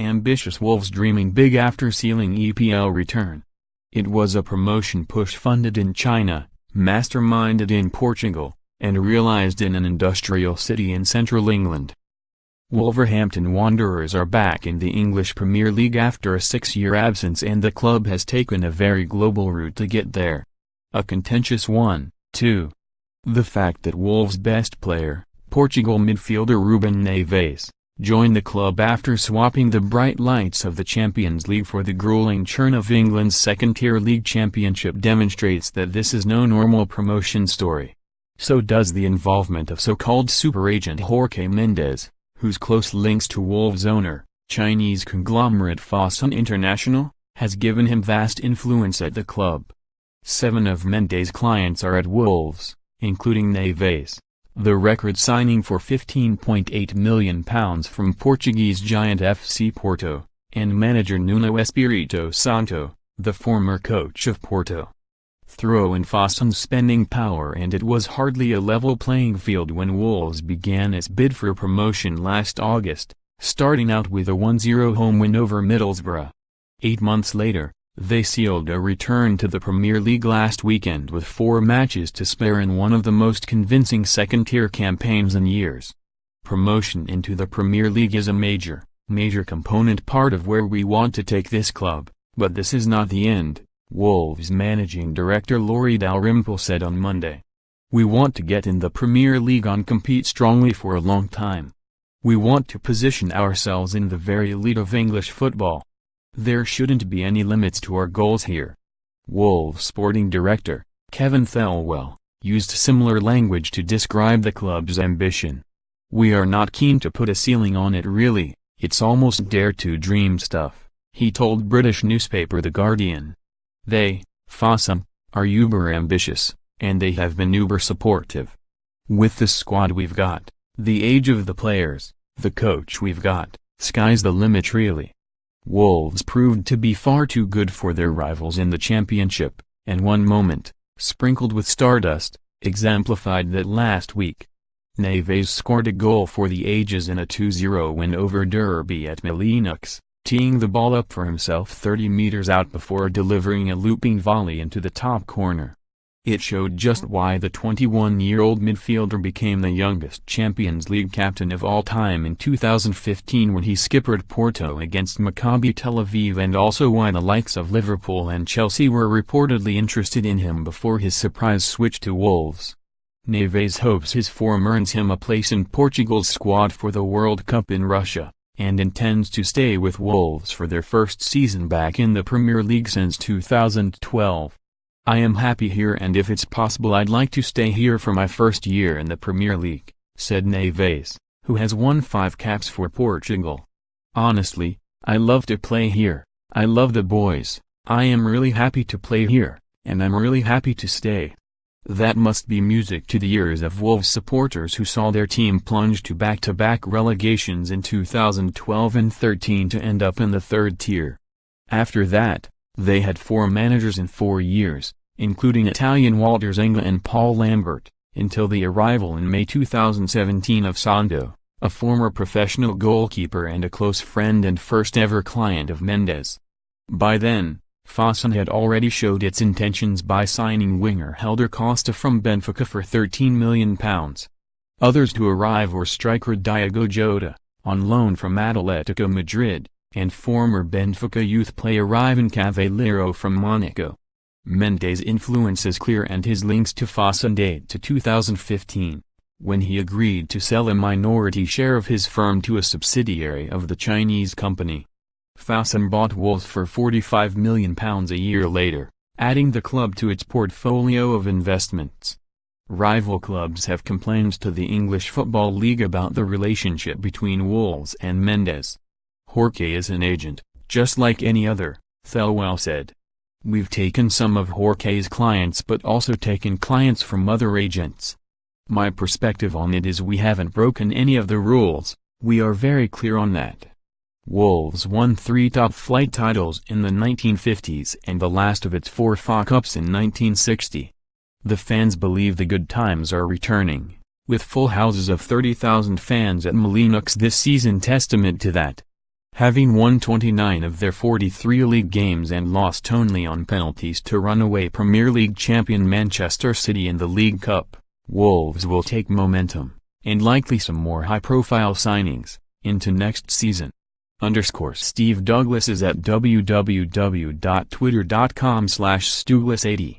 Ambitious Wolves dreaming big after sealing EPL return. It was a promotion push funded in China, masterminded in Portugal, and realized in an industrial city in central England. Wolverhampton Wanderers are back in the English Premier League after a 6-year absence, and the club has taken a very global route to get there. A contentious one, too. The fact that Wolves' best player, Portugal midfielder Ruben Neves, joined the club after swapping the bright lights of the Champions League for the grueling churn of England's second-tier league championship demonstrates that this is no normal promotion story. So does the involvement of so-called super agent Jorge Mendes, whose close links to Wolves owner, Chinese conglomerate Fosun International, has given him vast influence at the club. 7 of Mendes' clients are at Wolves, including Neves, the record signing for £15.8 million from Portuguese giant FC Porto, and manager Nuno Espirito Santo, the former coach of Porto. Throw in Fosun's spending power and it was hardly a level playing field when Wolves began its bid for promotion last August, starting out with a 1-0 home win over Middlesbrough. 8 months later, they sealed a return to the Premier League last weekend with 4 matches to spare in one of the most convincing second-tier campaigns in years. Promotion into the Premier League is a major component part of where we want to take this club, but this is not the end, Wolves managing director Laurie Dalrymple said on Monday. We want to get in the Premier League and compete strongly for a long time. We want to position ourselves in the very elite of English football. There shouldn't be any limits to our goals here. Wolves sporting director, Kevin Thelwell, used similar language to describe the club's ambition. We are not keen to put a ceiling on it really, it's almost dare to dream stuff, he told British newspaper The Guardian. They, Fosun, are uber ambitious, and they have been uber supportive. With the squad we've got, the age of the players, the coach we've got, sky's the limit really. Wolves proved to be far too good for their rivals in the championship, and one moment, sprinkled with stardust, exemplified that last week. Neves scored a goal for the ages in a 2-0 win over Derby at Milenux, teeing the ball up for himself 30 meters out before delivering a looping volley into the top corner. It showed just why the 21-year-old midfielder became the youngest Champions League captain of all time in 2015 when he skippered Porto against Maccabi Tel Aviv, and also why the likes of Liverpool and Chelsea were reportedly interested in him before his surprise switch to Wolves. Neves hopes his form earns him a place in Portugal's squad for the World Cup in Russia, and intends to stay with Wolves for their first season back in the Premier League since 2012. I am happy here, and if it's possible I'd like to stay here for my first year in the Premier League, said Neves, who has won 5 caps for Portugal. Honestly, I love to play here, I love the boys, I am really happy to play here, and I'm really happy to stay. That must be music to the ears of Wolves supporters who saw their team plunge to back-to-back relegations in 2012 and 13 to end up in the 3rd tier. After that, they had 4 managers in 4 years, including Italian Walter Zenga and Paul Lambert, until the arrival in May 2017 of Santo, a former professional goalkeeper and a close friend and first-ever client of Mendes. By then, Fosun had already showed its intentions by signing winger Helder Costa from Benfica for £13 million. Others to arrive were striker Diogo Jota, on loan from Atletico Madrid, and former Benfica youth player Ivan Cavaleiro from Monaco. Mendes' influence is clear, and his links to Fosun date to 2015, when he agreed to sell a minority share of his firm to a subsidiary of the Chinese company. Fosun bought Wolves for £45 million a year later, adding the club to its portfolio of investments. Rival clubs have complained to the English Football League about the relationship between Wolves and Mendes. Jorge is an agent, just like any other, Thelwell said. We've taken some of Jorge's clients but also taken clients from other agents. My perspective on it is we haven't broken any of the rules, we are very clear on that. Wolves won 3 top-flight titles in the 1950s and the last of its 4 FA Cups in 1960. The fans believe the good times are returning, with full houses of 30,000 fans at Milenux this season testament to that. Having won 29 of their 43 league games and lost only on penalties to runaway Premier League champion Manchester City in the League Cup, Wolves will take momentum, and likely some more high-profile signings, into next season. Steve Douglas is at www.twitter.com/Stuglis80.